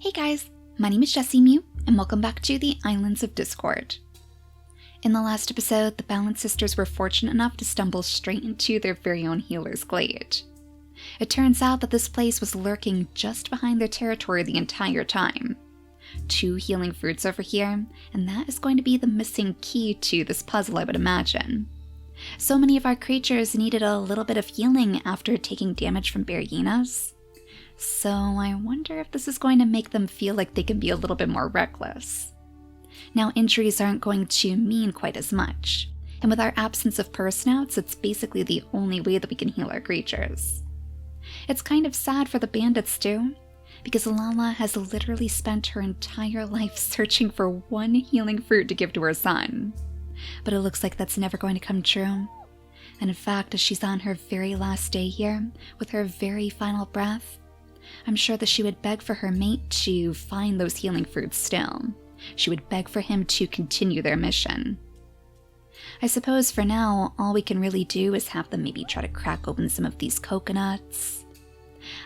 Hey guys, my name is JessiMew, and welcome back to the Islands of Discord. In the last episode, the Balance Sisters were fortunate enough to stumble straight into their very own healer's glade. It turns out that this place was lurking just behind their territory the entire time. 2 healing fruits over here, and that is going to be the missing key to this puzzle, I would imagine. So many of our creatures needed a little bit of healing after taking damage from bearyenas. So I wonder if this is going to make them feel like they can be a little bit more reckless. Now, injuries aren't going to mean quite as much, and with our absence of purse-snouts, it's basically the only way that we can heal our creatures. It's kind of sad for the bandits too, because Lala has literally spent her entire life searching for one healing fruit to give to her son. But it looks like that's never going to come true. And in fact, as she's on her very last day here, with her very final breath, I'm sure that she would beg for her mate to find those healing fruits still. She would beg for him to continue their mission. I suppose for now, all we can really do is have them maybe try to crack open some of these coconuts.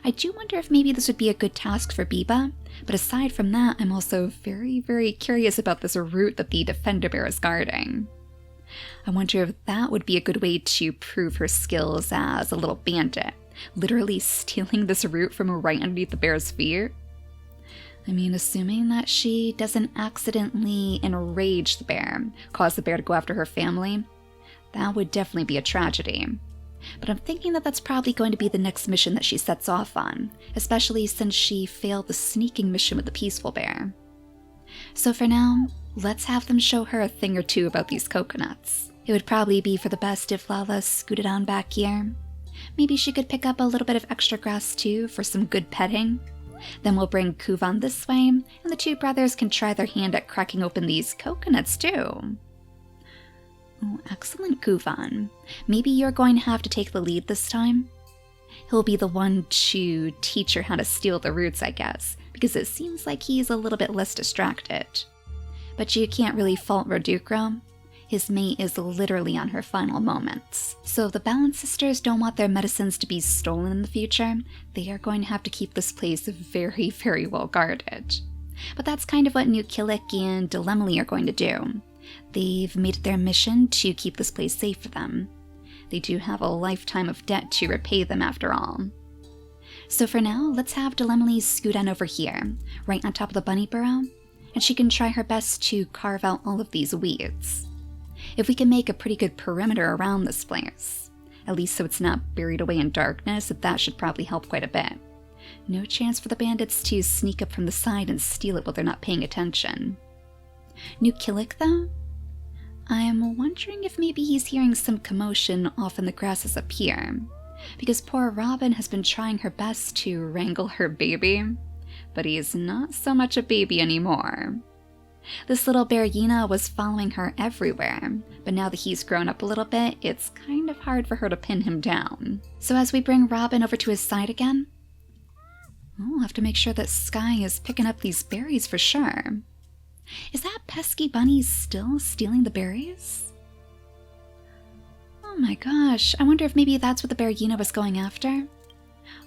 I do wonder if maybe this would be a good task for Beeba, but aside from that, I'm also very, very curious about this root that the Defender Bear is guarding. I wonder if that would be a good way to prove her skills as a little bandit, literally stealing this root from right underneath the bear's feet. I mean, assuming that she doesn't accidentally enrage the bear, cause the bear to go after her family, that would definitely be a tragedy. But I'm thinking that that's probably going to be the next mission that she sets off on, especially since she failed the sneaking mission with the peaceful bear. So for now, let's have them show her a thing or two about these coconuts. It would probably be for the best if Lala scooted on back here. Maybe she could pick up a little bit of extra grass too for some good petting. Then we'll bring Kuvan this way, and the 2 brothers can try their hand at cracking open these coconuts too. Oh, excellent, Kuvan. Maybe you're going to have to take the lead this time. He'll be the one to teach her how to steal the roots, I guess, because it seems like he's a little bit less distracted. But you can't really fault Rodukra. His mate is literally on her final moments. So if the Balance Sisters don't want their medicines to be stolen in the future, they are going to have to keep this place very, very well guarded. But that's kind of what New Killick and Dilemily are going to do. They've made it their mission to keep this place safe for them. They do have a lifetime of debt to repay them after all. So for now, let's have Dilemily scoot on over here, right on top of the bunny burrow, and she can try her best to carve out all of these weeds. If we can make a pretty good perimeter around this place, at least so it's not buried away in darkness, that should probably help quite a bit. No chance for the bandits to sneak up from the side and steal it while they're not paying attention. New Killick, though? I'm wondering if maybe he's hearing some commotion off in the grasses up here, because poor Robin has been trying her best to wrangle her baby, but he's not so much a baby anymore. This little bearyena was following her everywhere, but now that he's grown up a little bit, it's kind of hard for her to pin him down. So as we bring Robin over to his side again, we'll have to make sure that Sky is picking up these berries for sure. Is that pesky bunny still stealing the berries? Oh my gosh, I wonder if maybe that's what the bearyena was going after?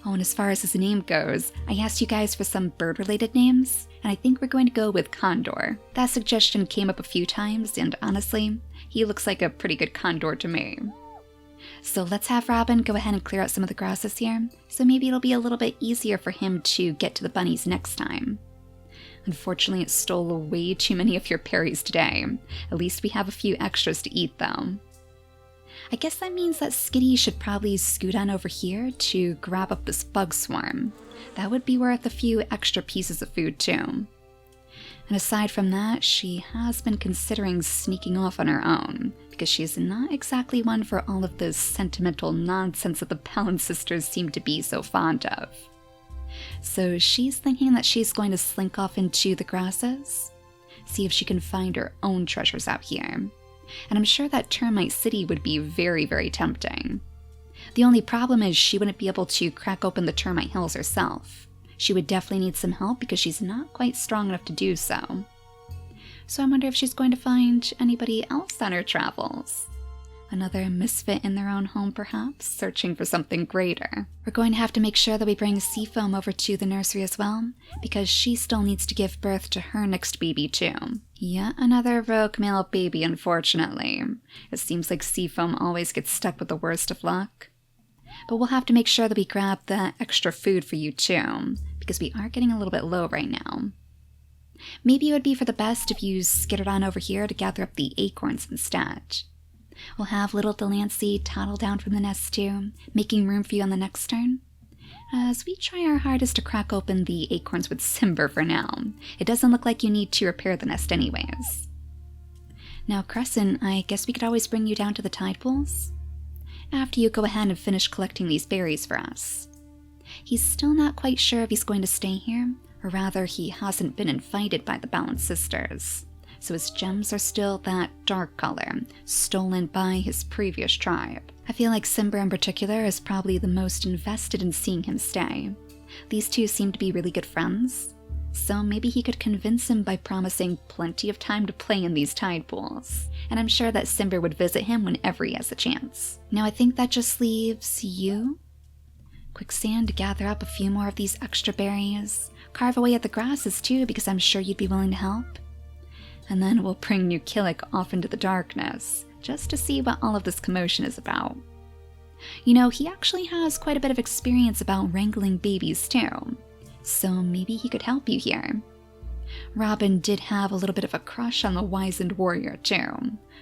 Oh, and as far as his name goes, I asked you guys for some bird-related names, and I think we're going to go with Condor. That suggestion came up a few times, and honestly, he looks like a pretty good condor to me. So let's have Robin go ahead and clear out some of the grasses here, so maybe it'll be a little bit easier for him to get to the bunnies next time. Unfortunately, it stole way too many of your berries today. At least we have a few extras to eat, though. I guess that means that Skitty should probably scoot on over here to grab up this bug swarm. That would be worth a few extra pieces of food, too. And aside from that, she has been considering sneaking off on her own, because she's not exactly one for all of this sentimental nonsense that the Balance Sisters seem to be so fond of. So she's thinking that she's going to slink off into the grasses, see if she can find her own treasures out here. And I'm sure that Termite City would be very, very tempting. The only problem is she wouldn't be able to crack open the Termite Hills herself. She would definitely need some help because she's not quite strong enough to do so. So I wonder if she's going to find anybody else on her travels. Another misfit in their own home, perhaps, searching for something greater. We're going to have to make sure that we bring Seafoam over to the nursery as well, because she still needs to give birth to her next baby too. Yet another rogue male baby, unfortunately. It seems like Seafoam always gets stuck with the worst of luck. But we'll have to make sure that we grab that extra food for you too, because we are getting a little bit low right now. Maybe it would be for the best if you skittered on over here to gather up the acorns instead. We'll have little Delancey toddle down from the nest too, making room for you on the next turn, as we try our hardest to crack open the acorns with Simber for now. It doesn't look like you need to repair the nest anyways. Now Crescent, I guess we could always bring you down to the tide pools after you go ahead and finish collecting these berries for us. He's still not quite sure if he's going to stay here, or rather he hasn't been invited by the Balanced Sisters. So his gems are still that dark color, stolen by his previous tribe. I feel like Simber in particular is probably the most invested in seeing him stay. These two seem to be really good friends, so maybe he could convince him by promising plenty of time to play in these tide pools. And I'm sure that Simber would visit him whenever he has a chance. Now I think that just leaves you. Quicksand to gather up a few more of these extra berries. Carve away at the grasses too, because I'm sure you'd be willing to help. And then we'll bring New Killick off into the darkness, just to see what all of this commotion is about. You know, he actually has quite a bit of experience about wrangling babies too, so maybe he could help you here. Robin did have a little bit of a crush on the wizened warrior too,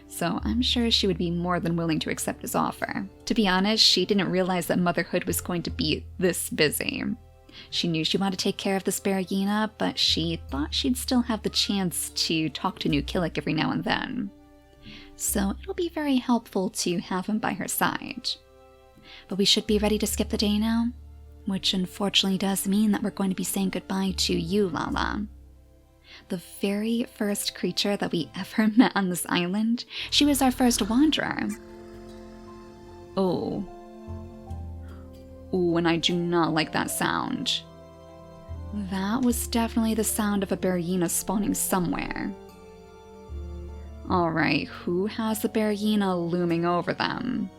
so I'm sure she would be more than willing to accept his offer. To be honest, she didn't realize that motherhood was going to be this busy. She knew she wanted to take care of this bearyena, but she thought she'd still have the chance to talk to New Killick every now and then. So it'll be very helpful to have him by her side. But we should be ready to skip the day now, which unfortunately does mean that we're going to be saying goodbye to you, Lala. The very first creature that we ever met on this island. She was our first wanderer. Oh. Ooh, and I do not like that sound. That was definitely the sound of a bearyena spawning somewhere. Alright, who has the bearyena looming over them?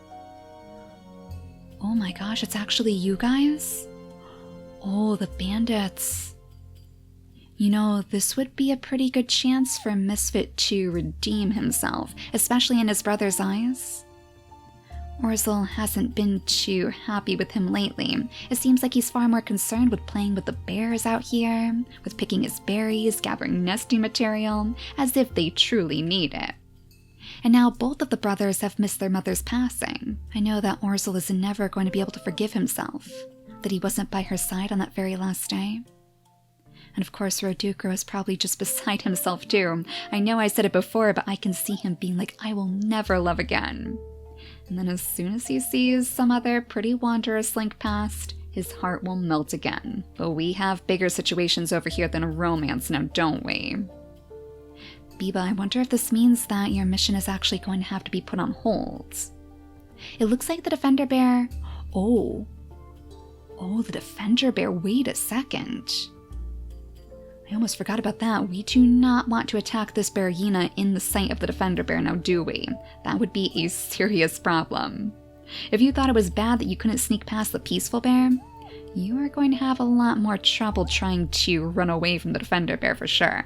Oh my gosh, it's actually you guys? Oh, the bandits. You know, this would be a pretty good chance for Misfit to redeem himself, especially in his brother's eyes. Orzel hasn't been too happy with him lately. It seems like he's far more concerned with playing with the bears out here, with picking his berries, gathering nesting material, as if they truly need it. And now both of the brothers have missed their mother's passing. I know that Orzel is never going to be able to forgive himself, that he wasn't by her side on that very last day. And of course, Rodukro is probably just beside himself too. I know I said it before, but I can see him being like, I will never love again. And then as soon as he sees some other pretty wanderer slink past, his heart will melt again. But we have bigger situations over here than a romance now, don't we? Beeba, I wonder if this means that your mission is actually going to have to be put on hold. It looks like the Defender Bear... Oh, the Defender Bear, wait a second. I almost forgot about that. We do not want to attack this bearyena in the sight of the Defender Bear now, do we? That would be a serious problem. If you thought it was bad that you couldn't sneak past the peaceful bear, you are going to have a lot more trouble trying to run away from the Defender Bear for sure.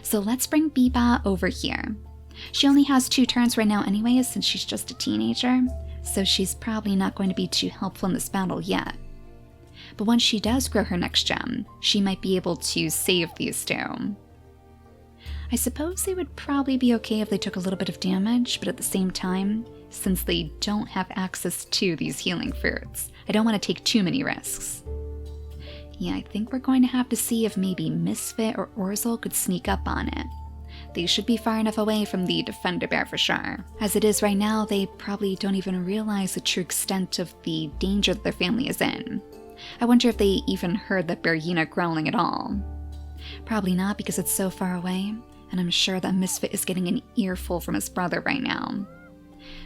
So let's bring Beeba over here. She only has 2 turns right now anyways, since she's just a teenager, so she's probably not going to be too helpful in this battle yet. But once she does grow her next gem, she might be able to save these two. I suppose they would probably be okay if they took a little bit of damage, but at the same time, since they don't have access to these healing fruits, I don't want to take too many risks. Yeah, I think we're going to have to see if maybe Misfit or Orzel could sneak up on it. They should be far enough away from the Defender Bear for sure. As it is right now, they probably don't even realize the true extent of the danger that their family is in. I wonder if they even heard that bearyena growling at all. Probably not, because it's so far away, and I'm sure that Misfit is getting an earful from his brother right now.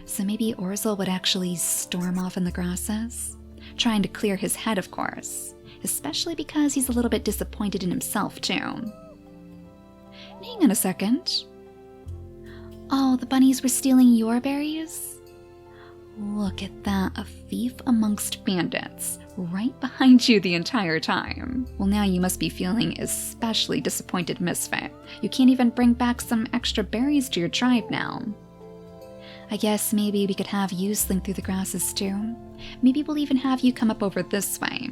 So maybe Orzel would actually storm off in the grasses? Trying to clear his head, of course. Especially because he's a little bit disappointed in himself, too. Hang on a second. Oh, the bunnies were stealing your berries? Look at that, a thief amongst bandits, right behind you the entire time. Well, now you must be feeling especially disappointed, misfit. You can't even bring back some extra berries to your tribe now. I guess maybe we could have you slink through the grasses too. Maybe we'll even have you come up over this way.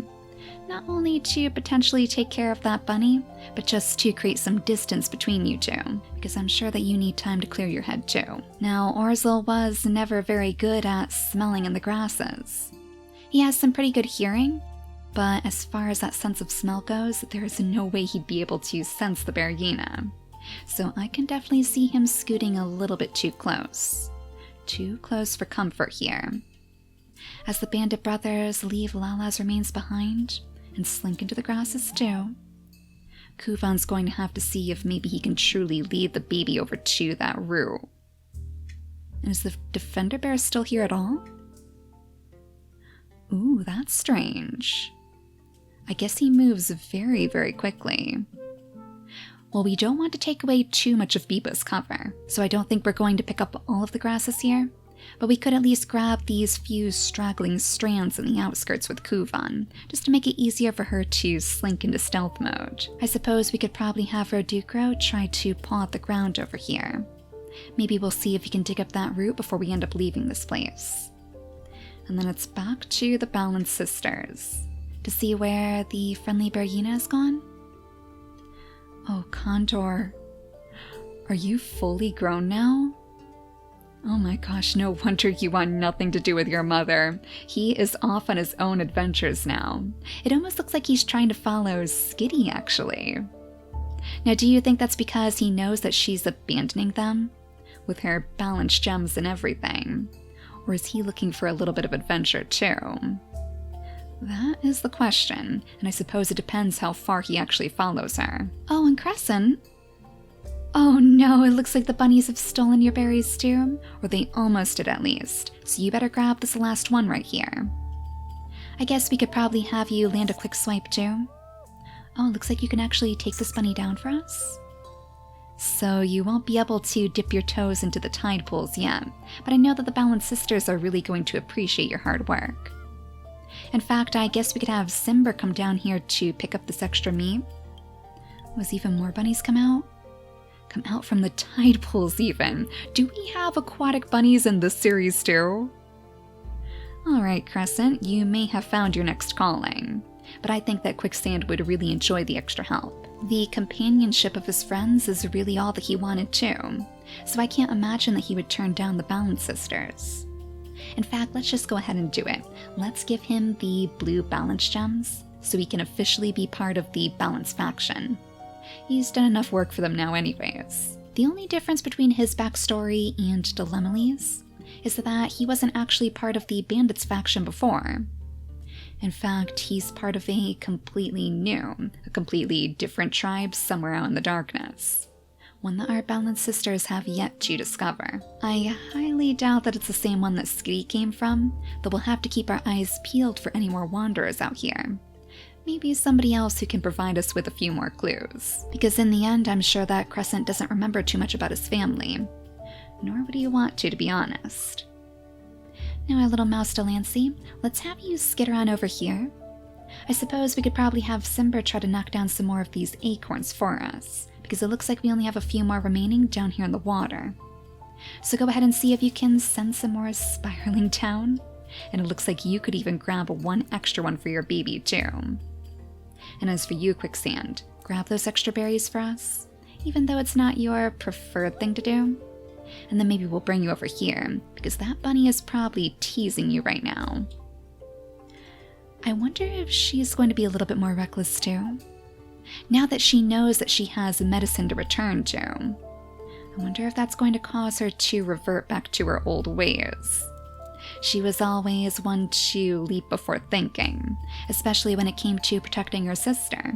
Not only to potentially take care of that bunny, but just to create some distance between you two, because I'm sure that you need time to clear your head too. Now, Orzel was never very good at smelling in the grasses. He has some pretty good hearing, but as far as that sense of smell goes, there is no way he'd be able to sense the bearyena. So I can definitely see him scooting a little bit too close. Too close for comfort here. As the bandit brothers leave Lala's remains behind and slink into the grasses too, Kuvan's going to have to see if maybe he can truly lead the baby over to that rue. And is the defender bear still here at all? Ooh, that's strange. I guess he moves very, very quickly. Well, we don't want to take away too much of Beeba's cover, so I don't think we're going to pick up all of the grasses here, but we could at least grab these few straggling strands in the outskirts with Kuvan, just to make it easier for her to slink into stealth mode. I suppose we could probably have Rodukro try to paw at the ground over here. Maybe we'll see if he can dig up that root before we end up leaving this place. And then it's back to the Balance Sisters, to see where the friendly bearyena is gone. Oh, Condor, are you fully grown now? Oh my gosh, no wonder you want nothing to do with your mother. He is off on his own adventures now. It almost looks like he's trying to follow Skitty, actually. Now, do you think that's because he knows that she's abandoning them, with her balanced gems and everything? Or is he looking for a little bit of adventure too? That is the question, and I suppose it depends how far he actually follows her. Oh, and Crescent? Oh no, it looks like the bunnies have stolen your berries too, or they almost did at least, so you better grab this last one right here. I guess we could probably have you land a quick swipe too. Oh, looks like you can actually take this bunny down for us. So you won't be able to dip your toes into the tide pools yet, but I know that the Balance Sisters are really going to appreciate your hard work. In fact, I guess we could have Simber come down here to pick up this extra meat. Was even more bunnies come out? Come out from the tide pools even. Do we have aquatic bunnies in this series too? Alright, Crescent, you may have found your next calling, but I think that Quicksand would really enjoy the extra help. The companionship of his friends is really all that he wanted too, so I can't imagine that he would turn down the Balance Sisters. In fact, let's just go ahead and do it. Let's give him the blue balance gems, so he can officially be part of the Balance faction. He's done enough work for them now anyways. The only difference between his backstory and Dilemma's is that he wasn't actually part of the Bandits faction before. In fact, he's part of a completely different tribe somewhere out in the darkness. One that our Balance Sisters have yet to discover. I highly doubt that it's the same one that Skitty came from, though we'll have to keep our eyes peeled for any more wanderers out here. Maybe somebody else who can provide us with a few more clues. Because in the end, I'm sure that Crescent doesn't remember too much about his family. Nor would he want to be honest. Now, our little mouse Delancey, let's have you skid around over here. I suppose we could probably have Simber try to knock down some more of these acorns for us, because it looks like we only have a few more remaining down here in the water. So go ahead and see if you can send some more spiraling down. And it looks like you could even grab one extra one for your baby too. And as for you, Quicksand, grab those extra berries for us, even though it's not your preferred thing to do. And then maybe we'll bring you over here, because that bunny is probably teasing you right now. I wonder if she's going to be a little bit more reckless too. Now that she knows that she has medicine to return to, I wonder if that's going to cause her to revert back to her old ways. She was always one to leap before thinking, especially when it came to protecting her sister.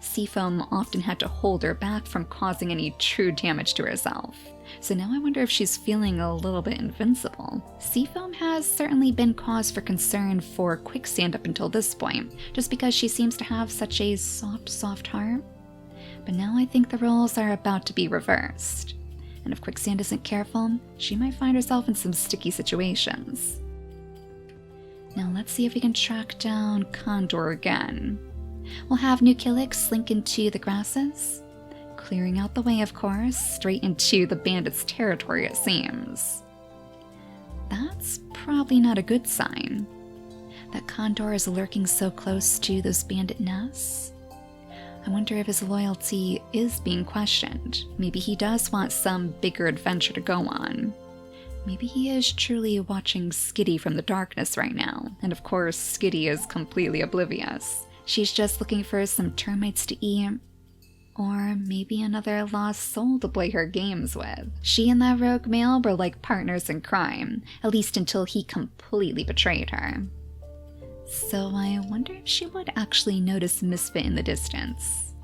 Seafoam often had to hold her back from causing any true damage to herself. So now I wonder if she's feeling a little bit invincible. Seafoam has certainly been cause for concern for Quicksand up until this point, just because she seems to have such a soft heart. But now I think the roles are about to be reversed. And if Quicksand isn't careful, she might find herself in some sticky situations. Now let's see if we can track down Condor again. We'll have Nucilix slink into the grasses, clearing out the way, of course, straight into the bandits' territory it seems. That's probably not a good sign. That Condor is lurking so close to those bandit nests. I wonder if his loyalty is being questioned. Maybe he does want some bigger adventure to go on. Maybe he is truly watching Skitty from the darkness right now. And of course, Skitty is completely oblivious. She's just looking for some termites to eat. Or maybe another lost soul to play her games with. She and that rogue male were like partners in crime, at least until he completely betrayed her. So I wonder if she would actually notice Misfit in the distance.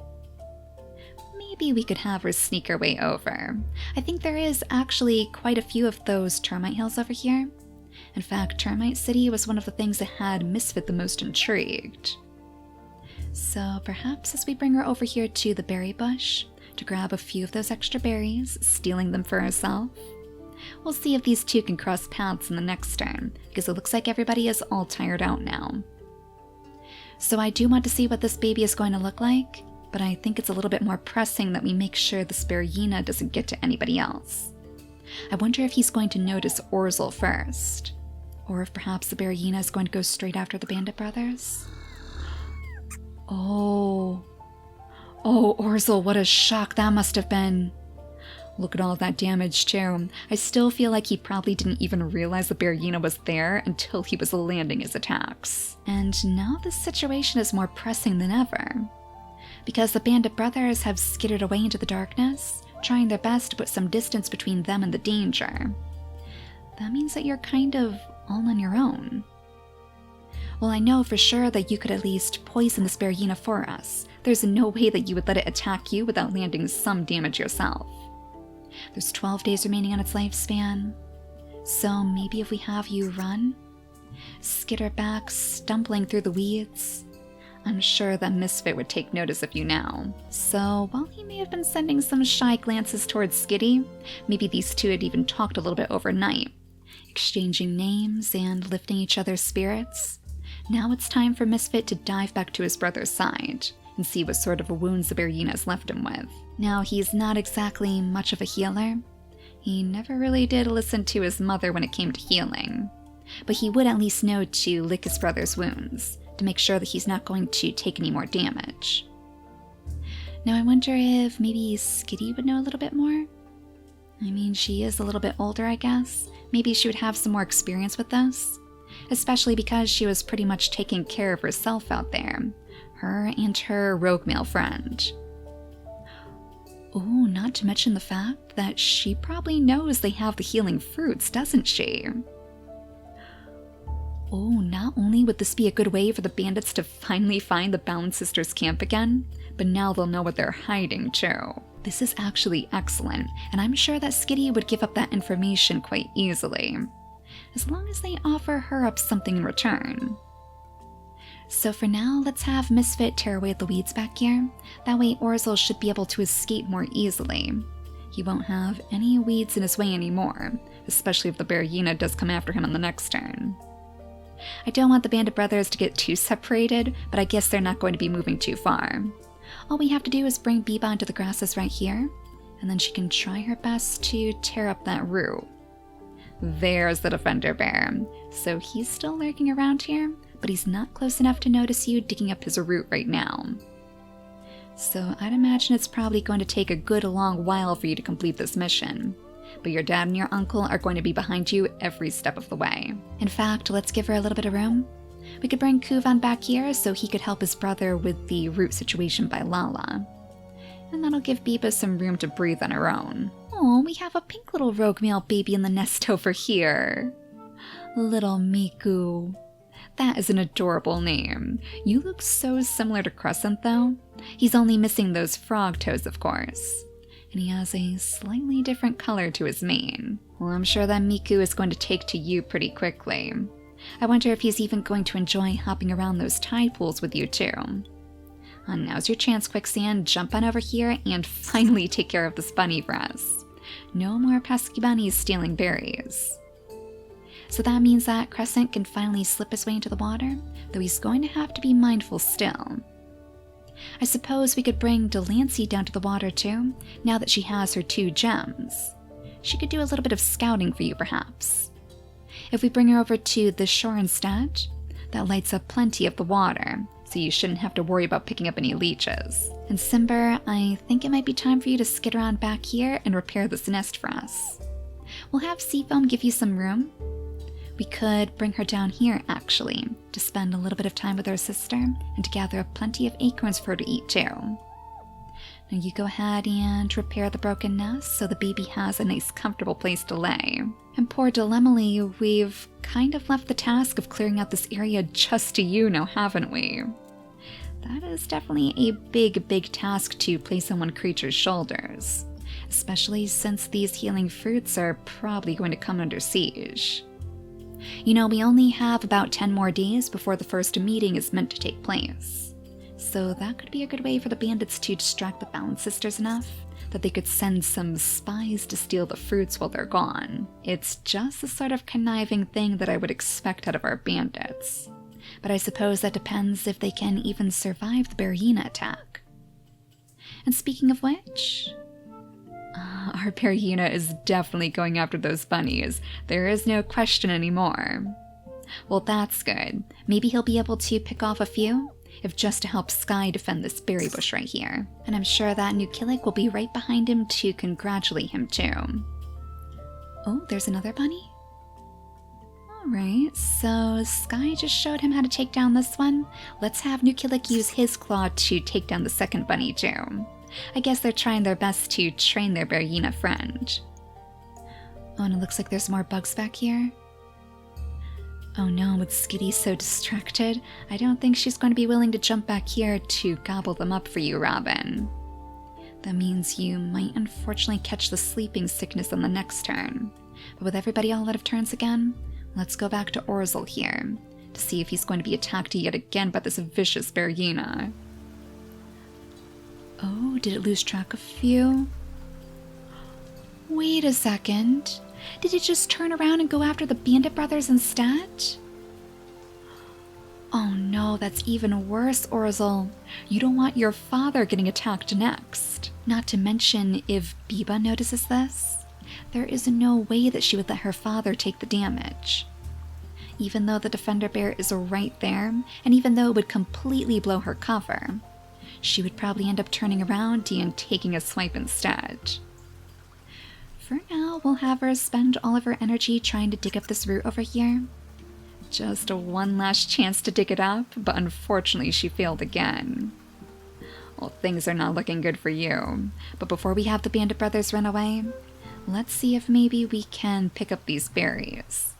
Maybe we could have her sneak her way over. I think there is actually quite a few of those termite hills over here. In fact, Termite City was one of the things that had Misfit the most intrigued. So perhaps as we bring her over here to the berry bush to grab a few of those extra berries, stealing them for herself, we'll see if these two can cross paths in the next turn, because it looks like everybody is all tired out now. So I do want to see what this baby is going to look like, but I think it's a little bit more pressing that we make sure this bearyena doesn't get to anybody else. I wonder if he's going to notice Orzel first, or if perhaps the bearyena is going to go straight after the bandit brothers. Oh, Orzel, what a shock that must have been. Look at all that damage too. I still feel like he probably didn't even realize the bearyena was there until he was landing his attacks. And now this situation is more pressing than ever, because the bandit brothers have skittered away into the darkness, trying their best to put some distance between them and the danger. That means that you're kind of all on your own. Well, I know for sure that you could at least poison this bearyena for us. There's no way that you would let it attack you without landing some damage yourself. There's 12 days remaining on its lifespan, so maybe if we have you run, skitter back, stumbling through the weeds, I'm sure that Misfit would take notice of you now. So while he may have been sending some shy glances towards Skitty, maybe these two had even talked a little bit overnight, exchanging names and lifting each other's spirits. Now it's time for Misfit to dive back to his brother's side and see what sort of wounds the bearyena has left him with. Now, he's not exactly much of a healer. He never really did listen to his mother when it came to healing, but he would at least know to lick his brother's wounds to make sure that he's not going to take any more damage. Now, I wonder if maybe Skitty would know a little bit more? I mean, she is a little bit older, I guess. Maybe she would have some more experience with this, especially because she was pretty much taking care of herself out there. Her and her rogue male friend. Oh, not to mention the fact that she probably knows they have the healing fruits, doesn't she? Oh, not only would this be a good way for the bandits to finally find the Balance Sisters camp again, but now they'll know what they're hiding too. This is actually excellent, and I'm sure that Skitty would give up that information quite easily, as long as they offer her up something in return. So for now, let's have Misfit tear away at the weeds back here. That way Orzel should be able to escape more easily. He won't have any weeds in his way anymore, especially if the bearyena does come after him on the next turn. I don't want the bandit brothers to get too separated, but I guess they're not going to be moving too far. All we have to do is bring Beeba into the grasses right here, and then she can try her best to tear up that root. There's the defender bear. So he's still lurking around here, but he's not close enough to notice you digging up his root right now. So I'd imagine it's probably going to take a good long while for you to complete this mission. But your dad and your uncle are going to be behind you every step of the way. In fact, let's give her a little bit of room. We could bring Kuvan back here so he could help his brother with the root situation by Lala. And that'll give Beeba some room to breathe on her own. Oh, we have a pink little rogue male baby in the nest over here. Little Miku. That is an adorable name. You look so similar to Crescent, though. He's only missing those frog toes, of course. And he has a slightly different color to his mane. Well, I'm sure that Miku is going to take to you pretty quickly. I wonder if he's even going to enjoy hopping around those tide pools with you, too. And now's your chance, Quicksand. Jump on over here and finally take care of this bunny for us. No more pesky bunnies stealing berries. So that means that Crescent can finally slip his way into the water, though he's going to have to be mindful still. I suppose we could bring Delancey down to the water too, now that she has her 2 gems. She could do a little bit of scouting for you perhaps. If we bring her over to the shore instead, that lights up plenty of the water, so you shouldn't have to worry about picking up any leeches. And Simber, I think it might be time for you to skid around back here and repair this nest for us. We'll have Seafoam give you some room. We could bring her down here, actually, to spend a little bit of time with her sister and to gather up plenty of acorns for her to eat too. Now you go ahead and repair the broken nest so the baby has a nice comfortable place to lay. And poor Delemily, we've kind of left the task of clearing out this area just to you now, haven't we? That is definitely a big task to place on one creature's shoulders, especially since these healing fruits are probably going to come under siege. You know, we only have about 10 more days before the first meeting is meant to take place. So that could be a good way for the bandits to distract the Balance Sisters enough that they could send some spies to steal the fruits while they're gone. It's just the sort of conniving thing that I would expect out of our bandits. But I suppose that depends if they can even survive the bearyena attack. And speaking of which, our bearyena is definitely going after those bunnies. There is no question anymore. Well, that's good. Maybe he'll be able to pick off a few, if just to help Sky defend this berry bush right here. And I'm sure that Nukilik will be right behind him to congratulate him too. Oh, there's another bunny? Alright, so Sky just showed him how to take down this one. Let's have Nukilik use his claw to take down the second bunny too. I guess they're trying their best to train their bearyena friend. Oh, and it looks like there's more bugs back here. Oh no, with Skitty so distracted, I don't think she's going to be willing to jump back here to gobble them up for you, Robin. That means you might unfortunately catch the sleeping sickness on the next turn. But with everybody all out of turns again, let's go back to Orzel here to see if he's going to be attacked yet again by this vicious bearyena. Oh, did it lose track of you? Wait a second. Did it just turn around and go after the Bandit brothers instead? Oh no, that's even worse, Orzel. You don't want your father getting attacked next. Not to mention, if Beeba notices this, there is no way that she would let her father take the damage. Even though the Defender Bear is right there, and even though it would completely blow her cover, she would probably end up turning around and taking a swipe instead. For now, we'll have her spend all of her energy trying to dig up this root over here. Just one last chance to dig it up, but unfortunately she failed again. Well, things are not looking good for you. But before we have the Bandit brothers run away, let's see if maybe we can pick up these berries.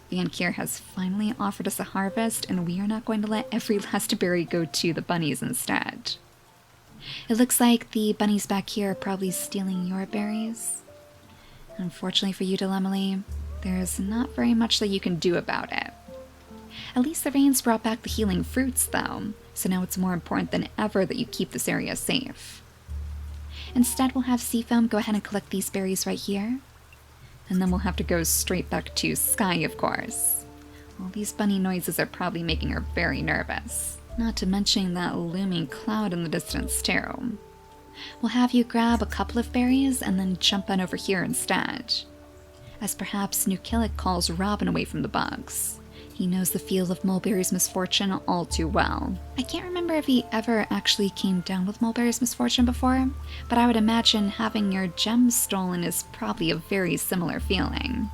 Van Kier has finally offered us a harvest, and we are not going to let every last berry go to the bunnies instead. It looks like the bunnies back here are probably stealing your berries. Unfortunately for you, Delemily, there's not very much that you can do about it. At least the rains brought back the healing fruits, though, so now it's more important than ever that you keep this area safe. Instead, we'll have Seafoam go ahead and collect these berries right here. And then we'll have to go straight back to Sky, of course. All these bunny noises are probably making her very nervous. Not to mention that looming cloud in the distance, too. We'll have you grab a couple of berries and then jump on over here instead. As perhaps Nukilik calls Robin away from the bugs. He knows the feel of Mulberry's misfortune all too well. I can't remember if he ever actually came down with Mulberry's misfortune before, but I would imagine having your gems stolen is probably a very similar feeling.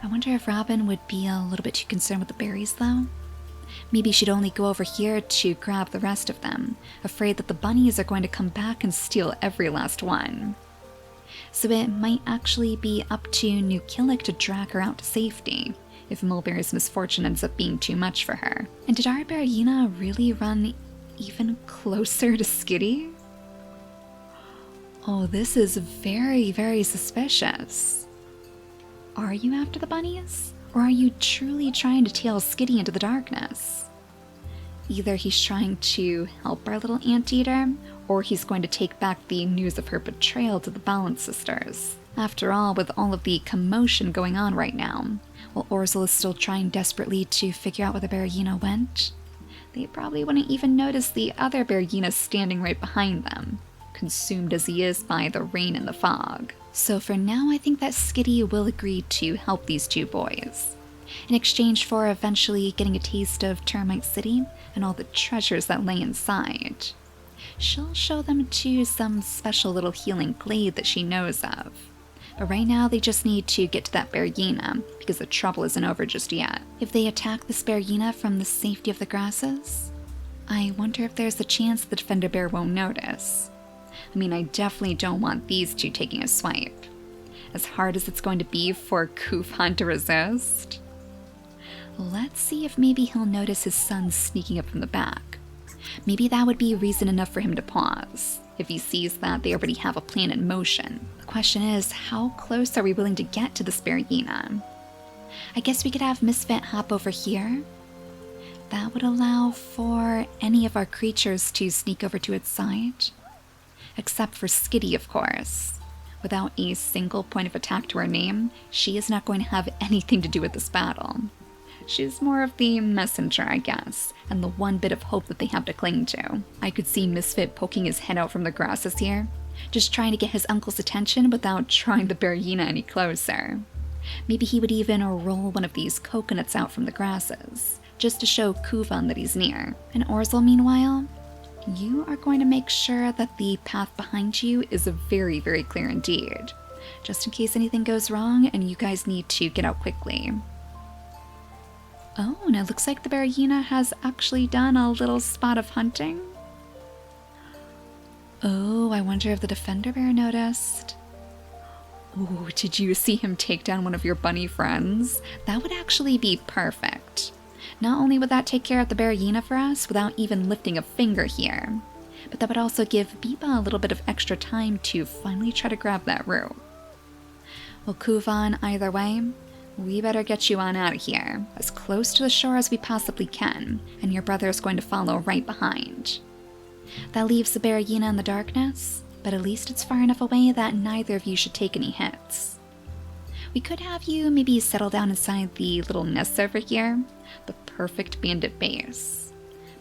I wonder if Robin would be a little bit too concerned with the berries, though? Maybe she'd only go over here to grab the rest of them, afraid that the bunnies are going to come back and steal every last one. So it might actually be up to Nukilik to drag her out to safety, if Mulberry's misfortune ends up being too much for her. And did our bearyena really run even closer to Skitty? Oh, this is very, very suspicious. Are you after the bunnies? Or are you truly trying to tail Skitty into the darkness? Either he's trying to help our little anteater, or he's going to take back the news of her betrayal to the Balance Sisters. After all, with all of the commotion going on right now, while Orzel is still trying desperately to figure out where the bearyena went, they probably wouldn't even notice the other bearyena standing right behind them, consumed as he is by the rain and the fog. So for now, I think that Skitty will agree to help these two boys, in exchange for eventually getting a taste of Termite City and all the treasures that lay inside. She'll show them to some special little healing glade that she knows of. But right now, they just need to get to that bearyena, because the trouble isn't over just yet. If they attack this bearyena from the safety of the grasses, I wonder if there's a chance the defender bear won't notice. I mean, I definitely don't want these two taking a swipe, as hard as it's going to be for Kufan to resist. Let's see if maybe he'll notice his son sneaking up from the back. Maybe that would be reason enough for him to pause, if he sees that they already have a plan in motion. The question is, how close are we willing to get to this bearyena? I guess we could have Misfit hop over here. That would allow for any of our creatures to sneak over to its side. Except for Skitty, of course. Without a single point of attack to her name, she is not going to have anything to do with this battle. She's more of the messenger, I guess, and the one bit of hope that they have to cling to. I could see Misfit poking his head out from the grasses here, just trying to get his uncle's attention without drawing the bearyena any closer. Maybe he would even roll one of these coconuts out from the grasses, just to show Kuvan that he's near. And Orzel, meanwhile, you are going to make sure that the path behind you is very, very clear indeed, just in case anything goes wrong and you guys need to get out quickly. Oh, and it looks like the bearyena has actually done a little spot of hunting. Oh, I wonder if the defender bear noticed. Oh, did you see him take down one of your bunny friends? That would actually be perfect. Not only would that take care of the bearyena for us without even lifting a finger here, but that would also give Beeba a little bit of extra time to finally try to grab that root. Well, Kuvan, either way, we better get you on out of here, as close to the shore as we possibly can, and your brother is going to follow right behind. That leaves the bearyena in the darkness, but at least it's far enough away that neither of you should take any hits. We could have you maybe settle down inside the little nests over here, the perfect bandit base.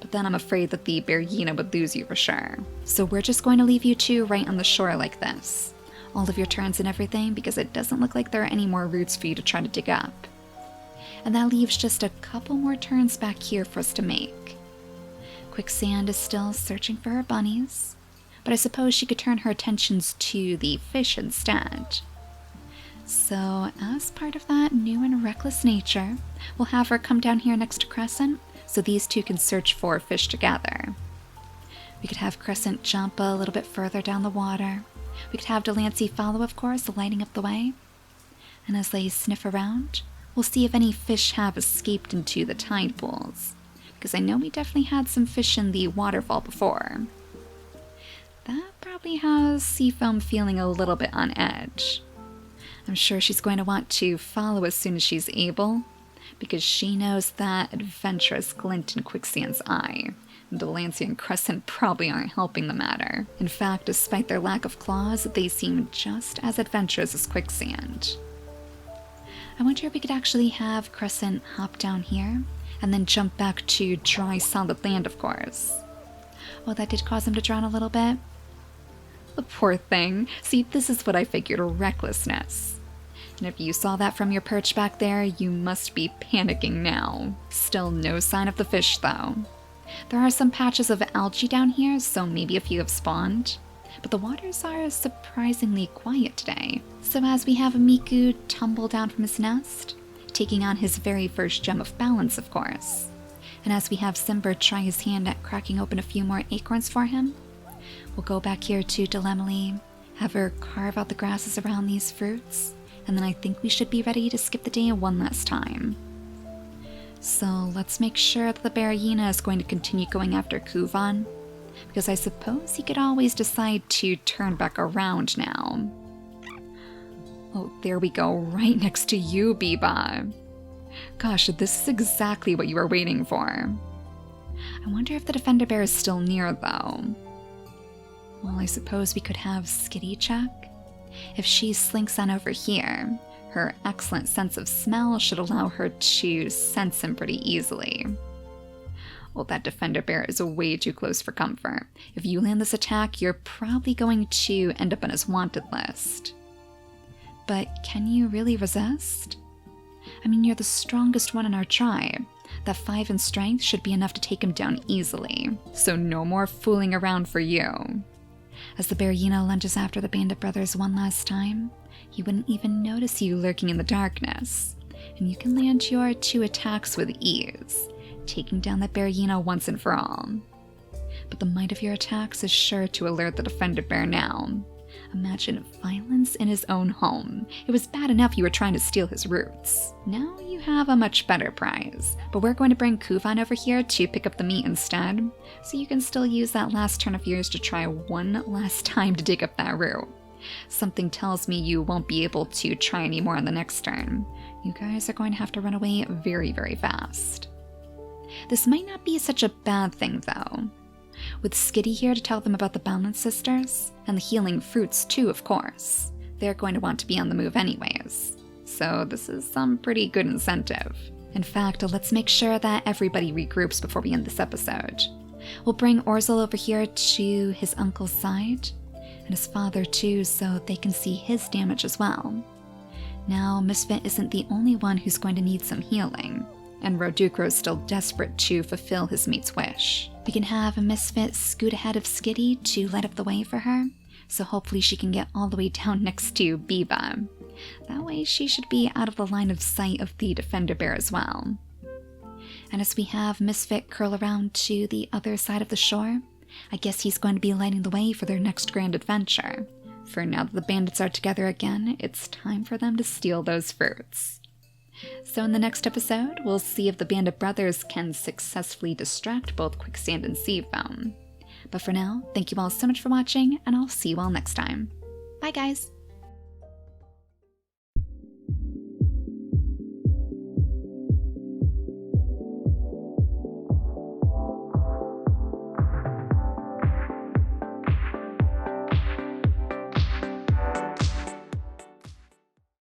But then I'm afraid that the bearyena would lose you for sure. So we're just going to leave you two right on the shore like this. All of your turns and everything, because it doesn't look like there are any more roots for you to try to dig up. And that leaves just a couple more turns back here for us to make. Quicksand is still searching for her bunnies, but I suppose she could turn her attentions to the fish instead. So, as part of that new and reckless nature, we'll have her come down here next to Crescent, so these two can search for fish together. We could have Crescent jump a little bit further down the water. We could have Delancey follow, of course, lighting up the way. And as they sniff around, we'll see if any fish have escaped into the tide pools, because I know we definitely had some fish in the waterfall before. That probably has Seafoam feeling a little bit on edge. I'm sure she's going to want to follow as soon as she's able, because she knows that adventurous glint in Quicksand's eye. Delancey and Crescent probably aren't helping the matter. In fact, despite their lack of claws, they seem just as adventurous as Quicksand. I wonder if we could actually have Crescent hop down here, and then jump back to dry, solid land, of course. Well, that did cause him to drown a little bit. The poor thing. See, this is what I figured, recklessness. And if you saw that from your perch back there, you must be panicking now. Still no sign of the fish, though. There are some patches of algae down here, so maybe a few have spawned. But the waters are surprisingly quiet today. So as we have Miku tumble down from his nest, taking on his very first gem of balance, of course. And as we have Simber try his hand at cracking open a few more acorns for him, we'll go back here to Delemily, have her carve out the grasses around these fruits, and then I think we should be ready to skip the day one last time. So let's make sure that the bearyena is going to continue going after Kuvan, because I suppose he could always decide to turn back around now. Oh, there we go, right next to you, Beeba. Gosh, this is exactly what you were waiting for. I wonder if the defender bear is still near, though. Well, I suppose we could have Skitty check. If she slinks on over here, her excellent sense of smell should allow her to sense him pretty easily. Well, that defender bear is way too close for comfort. If you land this attack, you're probably going to end up on his wanted list. But can you really resist? I mean, you're the strongest one in our tribe. That 5 in strength should be enough to take him down easily, so no more fooling around for you. As the bearyena lunges after the bandit brothers one last time, he wouldn't even notice you lurking in the darkness, and you can land your 2 attacks with ease, taking down that bearyena once and for all. But the might of your attacks is sure to alert the defender bear now. Imagine violence in his own home. It was bad enough you were trying to steal his roots. Now you have a much better prize, but we're going to bring Kuvan over here to pick up the meat instead, so you can still use that last turn of yours to try one last time to dig up that root. Something tells me you won't be able to try anymore on the next turn. You guys are going to have to run away very, very fast. This might not be such a bad thing, though. With Skitty here to tell them about the Balance Sisters, and the healing fruits too, of course. They're going to want to be on the move anyways. So this is some pretty good incentive. In fact, let's make sure that everybody regroups before we end this episode. We'll bring Orzel over here to his uncle's side, and his father too, so they can see his damage as well. Now, Misfit isn't the only one who's going to need some healing, and Rodukro's still desperate to fulfill his mate's wish. We can have Misfit scoot ahead of Skitty to light up the way for her, so hopefully she can get all the way down next to Beeba. That way she should be out of the line of sight of the defender bear as well. And as we have Misfit curl around to the other side of the shore, I guess he's going to be lighting the way for their next grand adventure. For now that the bandits are together again, it's time for them to steal those fruits. So in the next episode, we'll see if the bandit brothers can successfully distract both Quicksand and Seafoam. But for now, thank you all so much for watching, and I'll see you all next time. Bye guys!